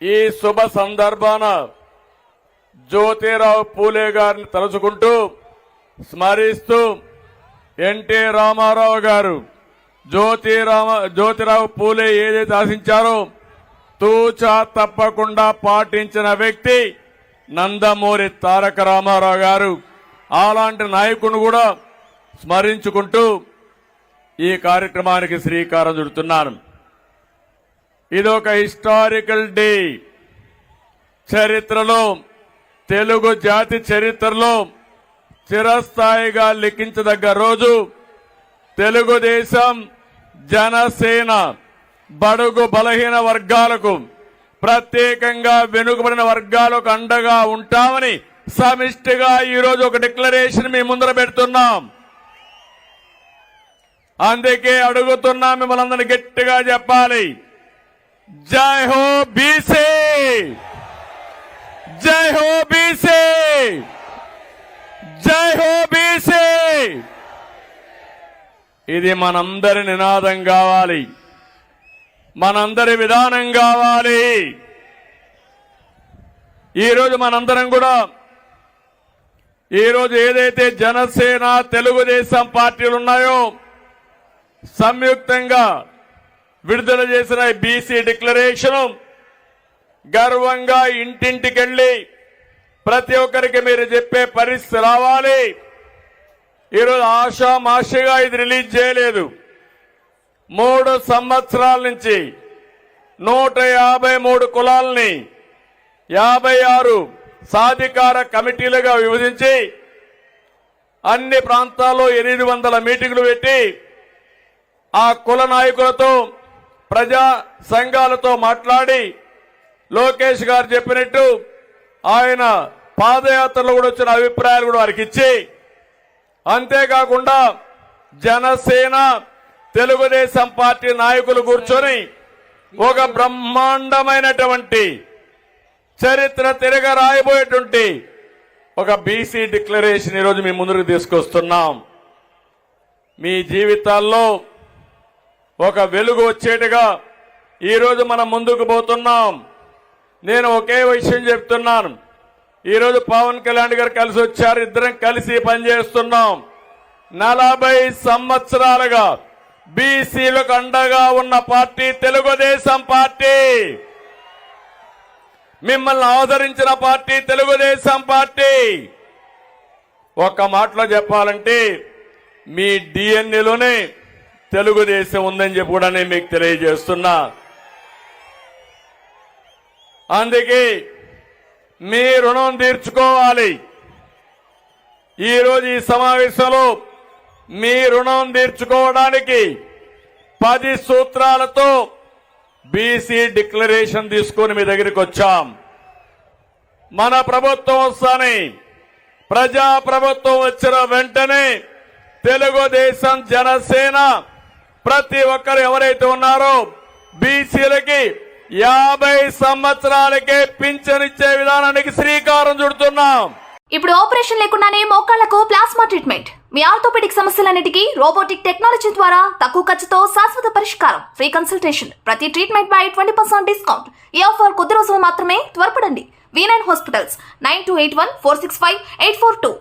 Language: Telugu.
ఈ శుభ సందర్భాన జ్యోతిరావు పూలే గారిని తలుచుకుంటూ స్మరిస్తూ ఎన్టీ రామారావు గారు జ్యోతిరావు పూలే ఏదైతే ఆశించారో తూచా తప్పకుండా పాటించిన వ్యక్తి నందమూరి తారక రామారావు గారు. అలాంటి నాయకుని కూడా స్మరించుకుంటూ ఈ కార్యక్రమానికి శ్రీకారం చుడుతున్నాను. ఇదొక హిస్టారికల్ డే. చరిత్రలో, తెలుగు జాతి చరిత్రలో చిరస్థాయిగా లిఖించదగ్గ రోజు. తెలుగుదేశం, జనసేన బడుగు బలహీన వర్గాలకు, ప్రత్యేకంగా వెనుకబడిన వర్గాలకు అండగా ఉంటామని సమిష్టిగా ఈరోజు ఒక డిక్లరేషన్ మీ ముందర పెడుతున్నాం. అందుకే అడుగుతున్నా, మిమ్మల్ని అందరినీ గట్టిగా చెప్పాలి, జై హో బీసీ, జై హో బీసీ, జై హో బీసీ. ఇది మనందరి నినాదం కావాలి, మనందరి విధానం కావాలి. ఈరోజు మనందరం కూడా ఈరోజు ఏదైతే జనసేన, తెలుగుదేశం పార్టీలు ఉన్నాయో సంయుక్తంగా విడుదల చేసిన బీసీ డిక్లరేషన్ గర్వంగా ఇంటింటికెళ్లి ప్రతి ఒక్కరికి మీరు చెప్పే పరిస్థితి రావాలి. ఈరోజు ఆషామాషిగా ఇది రిలీజ్ చేయలేదు. 3 సంవత్సరాల నుంచి 153 కులాలని 56 సాధికార కమిటీలుగా విభజించి అన్ని ప్రాంతాల్లో 800 మీటింగులు పెట్టి ఆ కుల నాయకులతో, ప్రజా సంఘాలతో మాట్లాడి లోకేష్ గారు చెప్పినట్టు ఆయన పాదయాత్రలో కూడా వచ్చిన అభిప్రాయాలు కూడా వారికి ఇచ్చి, అంతేకాకుండా జనసేన, తెలుగుదేశం పార్టీ నాయకులు కూర్చొని ఒక బ్రహ్మాండమైనటువంటి చరిత్ర తిరగ రాయబోయేటువంటి ఒక బీసీ డిక్లరేషన్ ఈరోజు మీ ముందుకు తీసుకొస్తున్నాం. మీ జీవితాల్లో ఒక వెలుగు వచ్చేట్టుగా ఈరోజు మనం ముందుకు పోతున్నాం. నేను ఒకే విషయం చెప్తున్నాను. ఈరోజు పవన్ కళ్యాణ్ గారు కలిసి వచ్చారు, ఇద్దరం కలిసి పనిచేస్తున్నాం. 40 సంవత్సరాలుగా బీసీలకు అండగా ఉన్న పార్టీ తెలుగుదేశం పార్టీ. మిమ్మల్ని ఆదరించిన పార్టీ తెలుగుదేశం పార్టీ. ఒక్క మాటలో చెప్పాలంటే మీ డిఎన్ఏలోనే తెలుగుదేశం ఉందని చెప్పి కూడా నేను మీకు తెలియజేస్తున్నా. అందుకే మీ రుణం తీర్చుకోవాలి. ఈరోజు ఈ సమావేశంలో మీ రుణం తీర్చుకోవడానికి 10 సూత్రాలతో బీసీ డిక్లరేషన్ తీసుకొని మీ దగ్గరికి వచ్చాం. మన ప్రభుత్వం వస్తానే, ప్రజా ప్రభుత్వం వచ్చిన వెంటనే తెలుగుదేశం, జనసేన ప్రతి ఒక్కరు ఎవరైతే ఉన్నారో బీసీలకి 50 సంవత్సరాలకే పింఛన్ ఇచ్చే విధానానికి శ్రీకారం చుడుతున్నాం. ఇప్పుడు ఆపరేషన్ లేకుండానే మోకాళ్లకు ప్లాస్మా ట్రీట్మెంట్. మీ ఆర్థోపెడిక్ సమస్యలన్నిటికీ రోబోటిక్ టెక్నాలజీ ద్వారా తక్కువ ఖర్చుతో శాశ్వత పరిష్కారం. Free consultation. ప్రతి ట్రీట్మెంట్ పై 20% డిస్కౌంట్. ఈ ఆఫర్ కొద్ది రోజులు మాత్రమే. త్వరపడండి. V9 hospitals 9281465842.